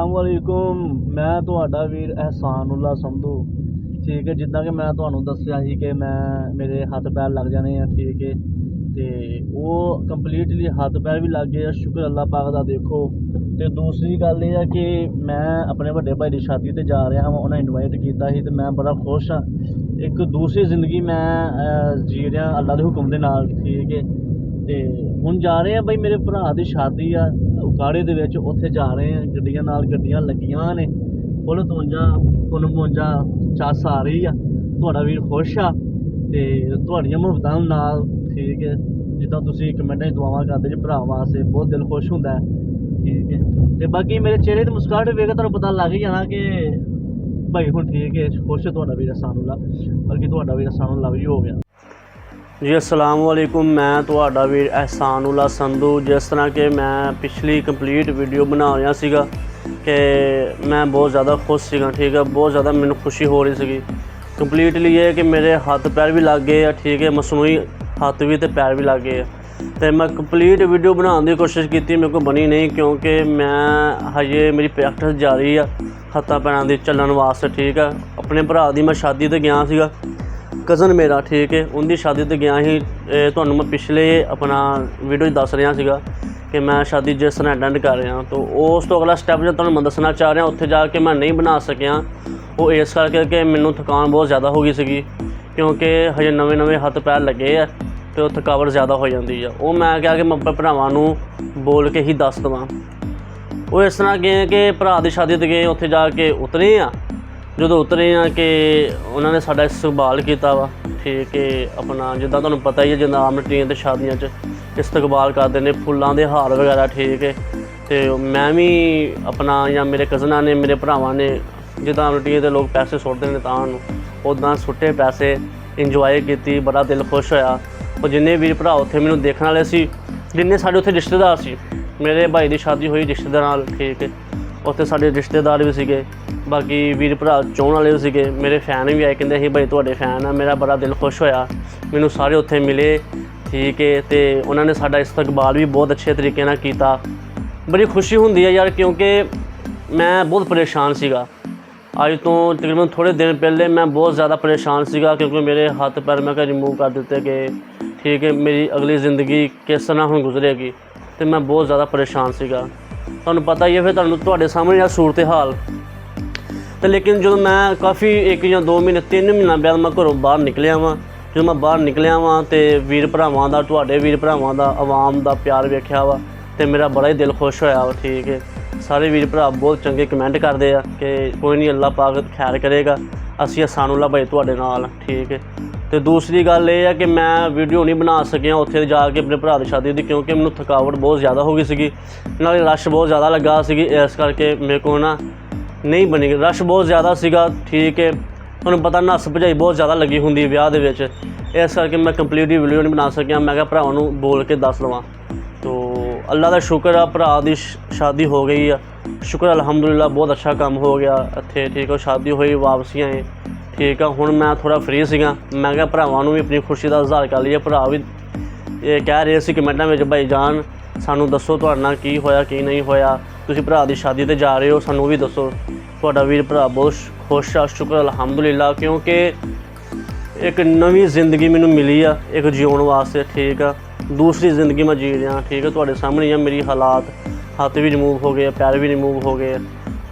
अस्सलाम वालेकुम। मैं तुहाडा वीर एहसानुल्ला संधू। ठीक है, जिद्दां कि मैं तुहानूं दस्सिया सी कि मैं मेरे हत्थ पैर लग जाने हैं। ठीक है, तो वो कंप्लीटली हत्थ पैर भी लग गए आ, शुक्र अल्लाह पाक दा। देखो, तो दूसरी गल ये है कि मैं अपने वड्डे भाई की शादी ते जा रहा हाँ, उन्हें इनवाइट किया सी, तो मैं बड़ा खुश हाँ। एक दूसरी जिंदगी मैं जी रहा अल्लाह के हुक्म दे नाल। ठीक है, तो हुण जा रहे हैं बई मेरे भरा की शादी आ उकाड़े दे विच, उत्थे जा रहे हैं। गड्डियां नाल गड्डियां लगियां ने, फुल 52 चस आ रही आ। तुहाडा वीर खुश आ ते तुहाड़ियां मुहब्बतां नाल। ठीक है, जिद्दां तुसीं कमेंटां च दुआवां करदे जे भरा वास्ते, बहुत दिल खुश हुंदा है। ठीक है, ते बाकी मेरे चेहरे ते मुस्कुराहट वेख के तुहानूं पता लग ही जाना कि भाई हुण ठीक है, खुश है तुहाडा वीर एहसानुल्ला, बल्कि तुहाडा वीर एहसानुल्ला भी हो गया जी। अस्सलाम वालेकुम। मैं तुहाडा वीर एहसानुल्ला संधू। जिस तरह के मैं पिछली कंप्लीट वीडियो बना रहा सीगा कि मैं बहुत ज़्यादा खुश सीगा। ठीक है, बहुत ज़्यादा मैनू खुशी हो रही सी। कंप्लीटली ये कि मेरे हत्थ पैर भी लग गए। ठीक है, मसनूई हत्थ भी तो पैर भी लग गए। तो मैं कंप्लीट वीडियो बनाने की कोशिश की, मेरे को बनी नहीं, क्योंकि मैं हजे मेरी प्रैक्टिस जारी है हत्थां पैरां दी चलण वास्ते। ठीक है, अपने भरा दी मैं शादी ते गया सीगा, कज़न मेरा। ठीक है, उनकी शादी ते गया ही। तुहानूं मैं पिछले अपना वीडियो दस रहा सीगा कि मैं शादी जिस तरह अटेंड कर रहा। तो उस तो अगला स्टैप जो तुहानूं मैं दसना चाह रहा, उत्थे जाके मैं नहीं बना सकिया। वो इस करके कि मैनूं थकान बहुत ज़्यादा हो गई सी, क्योंकि हजे नवे नवे हत्थ पैर लगे है तो थकावट ज़्यादा हो जाती है। वो मैं क्या कि मैं अपने भरावां नूं बोल के ही दस देवां। वो इस तरह गए कि भरा की शादी ते गए, उत्थे जाके उतरे आ। जो उतरे हैं कि उन्होंने साडा इस्तकबाल किया वा। ठीक है, अपना जिद्दां तुहानूं पता ही है, जिद्दां आम रूटीन ते शादियां च इस्तकबाल करते हैं, फुल्लां दे हार वगैरह। ठीक है, तो मैं भी अपना या मेरे कज़नां ने मेरे भरावां ने जिद्दां आम रूटीन ते लोग पैसे सुट्टदे ने तां उदां सुट्टे पैसे, इंजॉय की, बड़ा दिल खुश होया। और जिन्ने वीर भरा उत्थे मैनूं देखण वाले सी, जिन्ने साडे उत्थे रिश्तेदार सी, मेरे भाई की शादी हुई रिश्तेदार नाल। ठीक है, उत्थे साडे रिश्तेदार भी सीगे, बाकी वीर भरा चाहण वाले भी सीगे, मेरे फैन भी आए, कहते भाई तुहाडे फैन आ। मेरा बड़ा दिल खुश होया, मैनूं सारे उत्थे मिले। ठीक है, तो उन्होंने साडा इस्तकबाल भी बहुत अच्छे तरीके नाल कीता। बड़ी खुशी हुंदी है यार, क्योंकि मैं बहुत परेशान सीगा। अज तो तकरीबन थोड़े दिन पहले मैं बहुत ज़्यादा परेशान सीगा, क्योंकि मेरे हत्थ पैर मैं रिमूव कर दिते गए। ठीक है, मेरी अगली ज़िंदगी किस तरह हुण गुजरेगी, तो मैं बहुत ज़्यादा परेशान सीगा। तुहानूं पता ही है, फिर तुहाडे सामने यार सूरत हाल। तो लेकिन जो मैं काफ़ी 1 या 2 महीने 3 महीना बाद मैं घरों बाहर निकलिया वां। जो मैं बाहर निकलिया वां तो वीर भरावां दा, तुहाडे वीर भरावां दा, आवाम दा प्यार वेख्या वा, तो मेरा बड़ा ही दिल खुश होया वा। ठीक है, सारे वीर भरा बहुत चंगे कमेंट करते हैं कि कोई नहीं, अल्लाह पाक खैर करेगा, असीं एहसानुल्ला भाई तुहाडे नाल। ठीक है, तो दूसरी गल ये है कि मैं वीडियो नहीं बना सकिया उत्थे जाके अपने भरा की शादी की, क्योंकि मैनूं थकावट बहुत ज़्यादा हो गई सी, नाले रश बहुत ज़्यादा लगा सी, इस करके मेरे को ना नहीं बनी। रश बहुत ज़्यादा सीगा। ठीक है, तुहानूं पता नस भजाई बहुत ज़्यादा लगी हुंदी ब्याह दे विच, इस करके मैं कंप्लीट वीडियो नहीं बना सकिया। मैं क्या भरावां नूं बोल के दस लवां। तो अल्लाह का शुक्र आ, भरा की शादी हो गई है, शुक्र अलहमदुलिल्लाह, बहुत अच्छा काम हो गया इत्थे। ठीक है, शादी हुई, वापसी आए। ठीक है, हुण मैं थोड़ा फ्री सीगा, मैं क्या भरावां नूं भी अपनी खुशी का इजहार कर लिया। भरा भी ये कह रहे सी कमेंटां विच, भाई जान सानूं दसो तुहाडे नाल की होया की नहीं होया, तुसीं भरा की शादी ते जा रहे हो, सानूं भी दसो। तुहाडा वीर भरा बहुत खुश आ, शुक्र अलहमदुलिल्लाह, क्योंकि एक नवी जिंदगी मैनूं मिली आ, एक जीउण वास्ते। ठीक है, दूसरी ज़िंदगी मैं जी रहा। ठीक है, तुहाडे सामने ही मेरी हालात, हत्थ भी रिमूव हो गए, पैर भी रिमूव हो गए।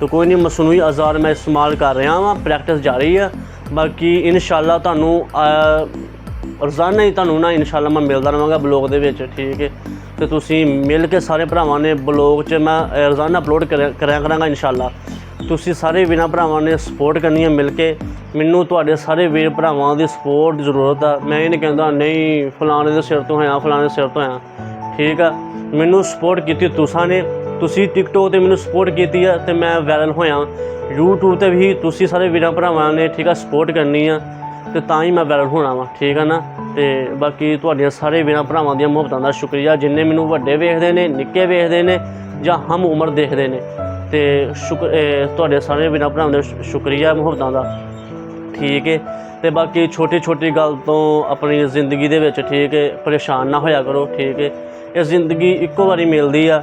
तो कोई नहीं, मसनूई औज़ार मैं इस्तेमाल कर रहा वां, प्रैक्टिस जारी है। बाकी इंशाअल्लाह तुहानूं रोज़ाना ही तुहानूं ना इंशाअल्लाह मैं मिलदा रहांगा ब्लॉग दे विच। ठीक है, तो तुसीं मिल के सारे भरावां ने ब्लॉग च मैं रोज़ाना अपलोड कराया करांगा इंशाअल्लाह। तुसीं सारे वीरां भरावां ने सपोर्ट करनी है मिल के। मैनूं तुहाडे सारे वीर भरावां दी सपोर्ट दी ज़रूरत है। मैं ये नहीं कहंदा नहीं फलाने दे सिर तो होया, फलाने सिर तो होया। ठीक है, मैनूं सपोर्ट कीती तुसां ने, तुसीं टिकटॉक ते मैनूं सपोर्ट कीती है, तो मैं वायरल होया। यूट्यूब ते भी तुसीं सारे वीरां भरावां ने ठीक है सपोर्ट करनी है, तो तां ही मैं वायरल होना वा। ठीक है ना, तो बाकी तुहाडियां सारे वीरां भरावां दियां मुहब्बतां दा शुक्रिया, जिन्ने मैनूं वड्डे वेखदे ने, निक्के वेखदे ने, जां हम उम्र देखदे ने, तो शुक्र तुहाडे सारे वीरां भरावां दा शुक्रिया मुहब्बतां दा। ठीक है, तो बाकी छोटी छोटी गल तो अपनी जिंदगी दे विच ठीक है परेशान ना होया करो। ठीक है, इस जिंदगी इक्को बारी मिलदी आ,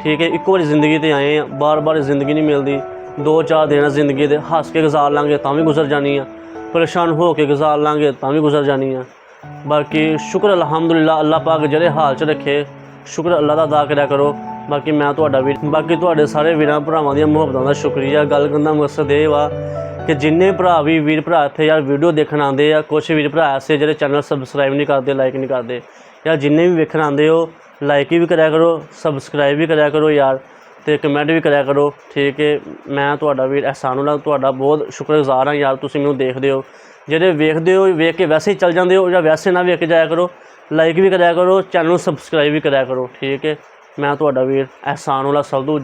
ਠੀਕ ਹੈ। ਇੱਕੋ ਵਾਰੀ ਜ਼ਿੰਦਗੀ 'ਤੇ ਆਏ ਆ, ਬਾਰ-ਬਾਰ ਜ਼ਿੰਦਗੀ ਨਹੀਂ ਮਿਲਦੀ। 2-4 ਦਿਨ ਜ਼ਿੰਦਗੀ ਦੇ ਹੱਸ ਕੇ ਗੁਜ਼ਾਰ ਲਾਂਗੇ ਤਾਂ ਵੀ ਗੁਜ਼ਰ ਜਾਣੀ ਆ, ਪਰੇਸ਼ਾਨ ਹੋ ਕੇ ਗੁਜ਼ਾਰ ਲਾਂਗੇ ਤਾਂ ਵੀ ਗੁਜ਼ਰ ਜਾਣੀ ਆ। ਬਾਕੀ ਸ਼ੁਕਰ ਅਲਹਮਦੁਲਿਲਾ, ਅੱਲਾਹ ਪਾਕ ਜਿਹੜੇ ਹਾਲ 'ਚ ਰੱਖੇ, ਸ਼ੁਕਰ ਅੱਲਾਹ ਦਾ ਅਦਾ ਕਰਿਆ ਕਰੋ। ਬਾਕੀ ਮੈਂ ਤੁਹਾਡਾ ਵੀਰ, ਬਾਕੀ ਤੁਹਾਡੇ ਸਾਰੇ ਵੀਰਾਂ ਭਰਾਵਾਂ ਦੀਆਂ ਮੁਹੱਬਤਾਂ ਦਾ ਸ਼ੁਕਰੀਆ। ਗੱਲ ਕਰਨ ਦਾ ਮਕਸਦ ਇਹ ਵਾ ਕਿ ਜਿੰਨੇ ਭਰਾ ਵੀ ਵੀਰ ਭਰਾ ਇੱਥੇ ਯਾਰ ਵੀਡੀਓ ਦੇਖਣ ਆਉਂਦੇ ਆ, ਕੁਛ ਵੀਰ ਭਰਾ ਐਸੇ ਜਿਹੜੇ ਚੈਨਲ ਸਬਸਕ੍ਰਾਈਬ ਨਹੀਂ ਕਰਦੇ, ਲਾਈਕ ਨਹੀਂ ਕਰਦੇ ਯਾਰ, ਜਿੰਨੇ ਵੀ ਵੇਖਣ ਆਉਂਦੇ ਹੋ ਲਾਈਕ ਵੀ ਕਰਿਆ ਕਰੋ, ਸਬਸਕ੍ਰਾਈਬ ਵੀ ਕਰਿਆ ਕਰੋ ਯਾਰ, ਅਤੇ ਕਮੈਂਟ ਵੀ ਕਰਿਆ ਕਰੋ, ਠੀਕ ਹੈ। ਮੈਂ ਤੁਹਾਡਾ ਵੀਰ ਅਹਿਸਾਨੁੱਲਾ ਤੁਹਾਡਾ ਬਹੁਤ ਸ਼ੁਕਰਗੁਜ਼ਾਰ ਹਾਂ ਯਾਰ, ਤੁਸੀਂ ਮੈਨੂੰ ਦੇਖਦੇ ਹੋ। ਜਿਹੜੇ ਵੇਖਦੇ ਹੋ ਵੇਖ ਕੇ ਵੈਸੇ ਹੀ ਚੱਲ ਜਾਂਦੇ ਹੋ, ਜਾਂ ਵੈਸੇ ਨਾ ਵੇਖ ਕੇ ਜਾਇਆ ਕਰੋ, ਲਾਈਕ ਵੀ ਕਰਿਆ ਕਰੋ, ਚੈਨਲ ਨੂੰ ਸਬਸਕ੍ਰਾਈਬ ਵੀ ਕਰਿਆ ਕਰੋ, ਠੀਕ ਹੈ। ਮੈਂ ਤੁਹਾਡਾ ਵੀਰ ਅਹਿਸਾਨੁੱਲਾ ਸੰਧੂ।